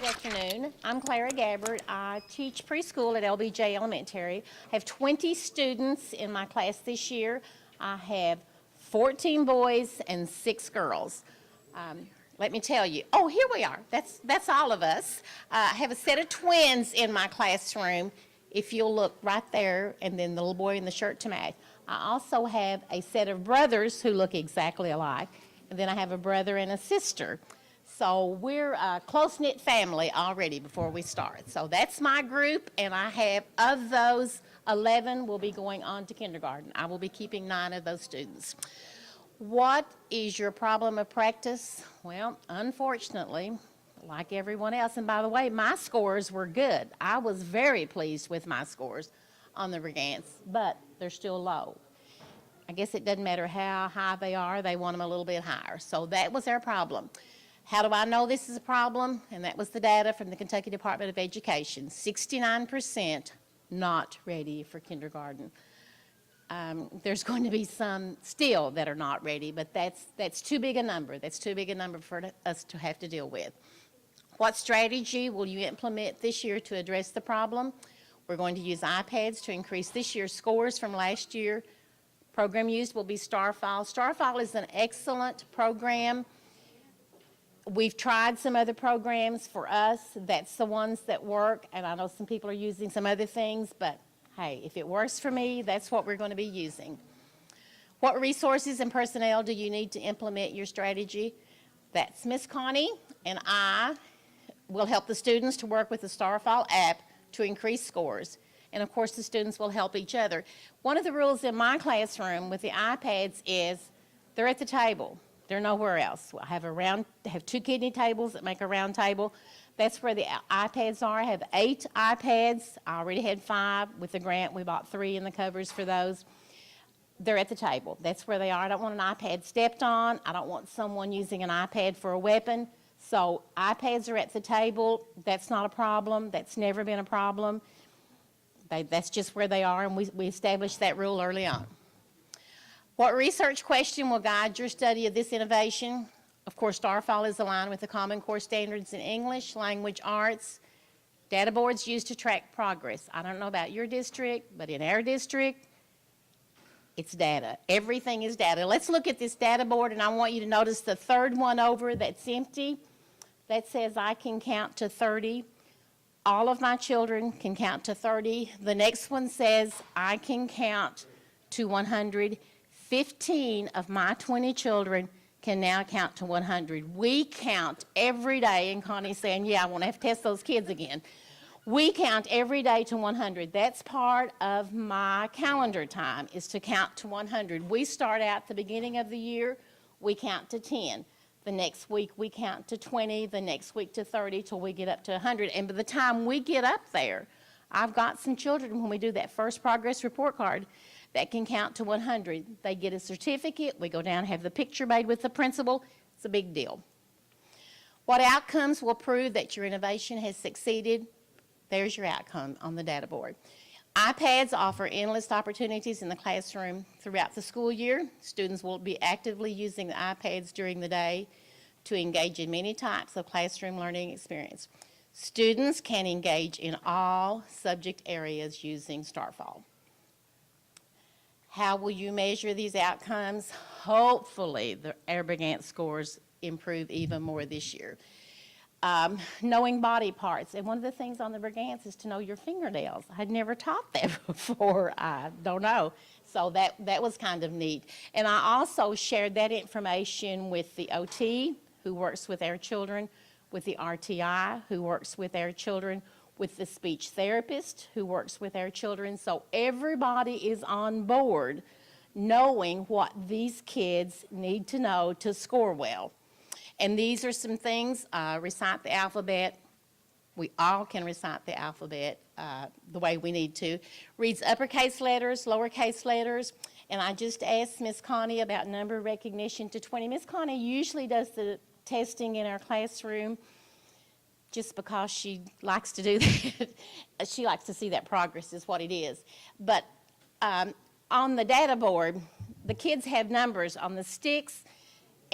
afternoon. I'm Clara Gabbard. I teach preschool at LBJ Elementary. I have 20 students in my class this year. I have 14 boys and 6 girls. Let me tell you. Oh, here we are. That's all of us. I have a set of twins in my classroom. If you'll look right there, and then the little boy in the shirt to match. I also have a set of brothers who look exactly alike, and then I have a brother and a sister. So we're a close-knit family already before we start. So that's my group, and I have, of those, 11 will be going on to kindergarten. I will be keeping 9 of those students. What is your problem of practice? Well, unfortunately, like everyone else, and by the way, my scores were good. I was very pleased with my scores on the Regants, but they're still low. I guess it doesn't matter how high they are, they want them a little bit higher. So that was our problem. How do I know this is a problem? And that was the data from the Kentucky Department of Education. 69% not ready for kindergarten. There's going to be some still that are not ready, but that's too big a number. That's too big a number for us to have to deal with. What strategy will you implement this year to address the problem? We're going to use iPads to increase this year's scores from last year. Program used will be StarFile. StarFile is an excellent program. We've tried some other programs for us. That's the ones that work, and I know some people are using some other things, but hey, if it works for me, that's what we're going to be using. What resources and personnel do you need to implement your strategy? That's Miss Connie, and I will help the students to work with the StarFile app to increase scores. And of course, the students will help each other. One of the rules in my classroom with the iPads is they're at the table. They're nowhere else. I have 2 kidney tables that make a round table. That's where the iPads are. I have 8 iPads. I already had 5 with the grant. We bought 3 in the covers for those. They're at the table. That's where they are. I don't want an iPad stepped on. I don't want someone using an iPad for a weapon. So iPads are at the table. That's not a problem. That's never been a problem. That's just where they are, and we established that rule early on. What research question will guide your study of this innovation? Of course, StarFile is aligned with the Common Core standards in English, language, arts. Data boards used to track progress. I don't know about your district, but in our district, it's data. Everything is data. Let's look at this data board, and I want you to notice the third one over that's empty. That says I can count to 30. All of my children can count to 30. The next one says I can count to 100. 15 of my 20 children can now count to 100. We count every day, and Connie's saying, yeah, I want to have to test those kids again. We count every day to 100. That's part of my calendar time, is to count to 100. We start out the beginning of the year, we count to 10. The next week we count to 20, the next week to 30, till we get up to 100. And by the time we get up there, I've got some children, when we do that first progress report card, that can count to 100. They get a certificate. We go down and have the picture made with the principal. It's a big deal. What outcomes will prove that your innovation has succeeded? There's your outcome on the data board. iPads offer endless opportunities in the classroom throughout the school year. Students will be actively using the iPads during the day to engage in many types of classroom learning experience. Students can engage in all subject areas using StarFile. How will you measure these outcomes? Hopefully, the Brigant scores improve even more this year. Knowing body parts. And one of the things on the Brigants is to know your fingernails. I'd never taught that before. I don't know. So that was kind of neat. And I also shared that information with the OT, who works with our children, with the RTI, who works with our children, with the speech therapist who works with our children. So everybody is on board knowing what these kids need to know to score well. And these are some things. Recite the alphabet. We all can recite the alphabet the way we need to. Reads uppercase letters, lowercase letters. And I just asked Miss Connie about number recognition to 20. Miss Connie usually does the testing in our classroom just because she likes to do that. She likes to see that progress is what it is. But on the data board, the kids have numbers on the sticks,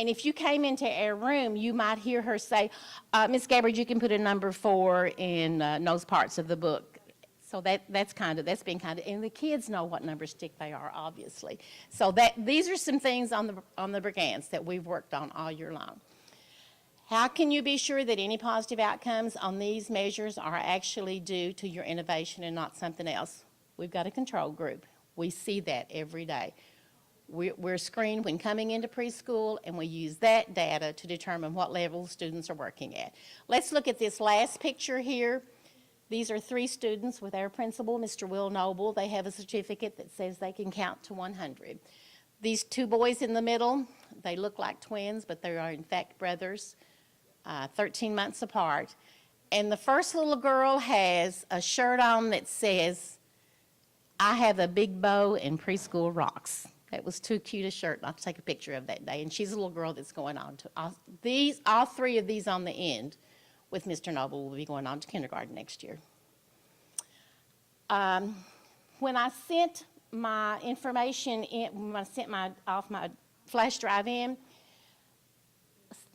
And if you came into our room, you might hear her say, Miss Gabbard, you can put a number 4 in those parts of the book. So that's been kind of, and the kids know what number stick they are, obviously. So these are some things on the Brigance that we've worked on all year long. How can you be sure that any positive outcomes on these measures are actually due to your innovation and not something else? We've got a control group. We see that every day. We're screened when coming into preschool, and we use that data to determine what level students are working at. Let's look at this last picture here. These are 3 students with our principal, Mr. Will Noble. They have a certificate that says they can count to 100. These 2 boys in the middle, they look like twins, but they are in fact brothers, 13 months apart. And the first little girl has a shirt on that says, I have a big bow and preschool rocks. That was too cute a shirt not to take a picture of that day. And she's a little girl that's going on to, all 3 of these on the end with Mr. Noble will be going on to kindergarten next year. When I sent my information in, when I sent off my flash drive in,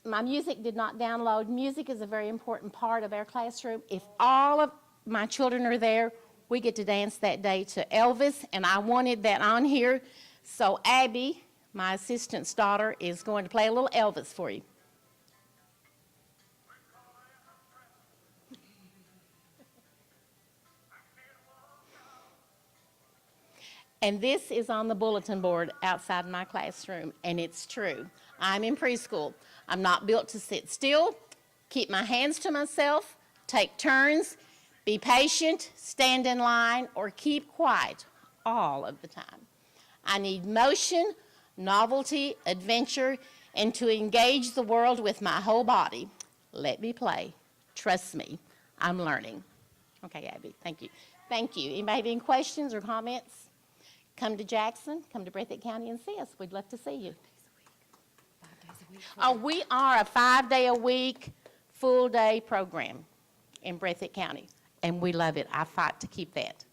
my music did not download. Music is a very important part of our classroom. If all of my children are there, we get to dance that day to Elvis, and I wanted that on here. So Abby, my assistant's daughter, is going to play a little Elvis for you. And this is on the bulletin board outside my classroom, and it's true. I'm in preschool. I'm not built to sit still, keep my hands to myself, take turns, be patient, stand in line, or keep quiet all of the time. I need motion, novelty, adventure, and to engage the world with my whole body. Let me play. Trust me, I'm learning. Okay, Abby, thank you. Thank you. Anybody have any questions or comments? Come to Jackson, come to Breathitt County and see us. We'd love to see you. 5 days a week. Oh, we are a 5-day-a-week, full-day program in Breathitt County, and we love it. I fight to keep that.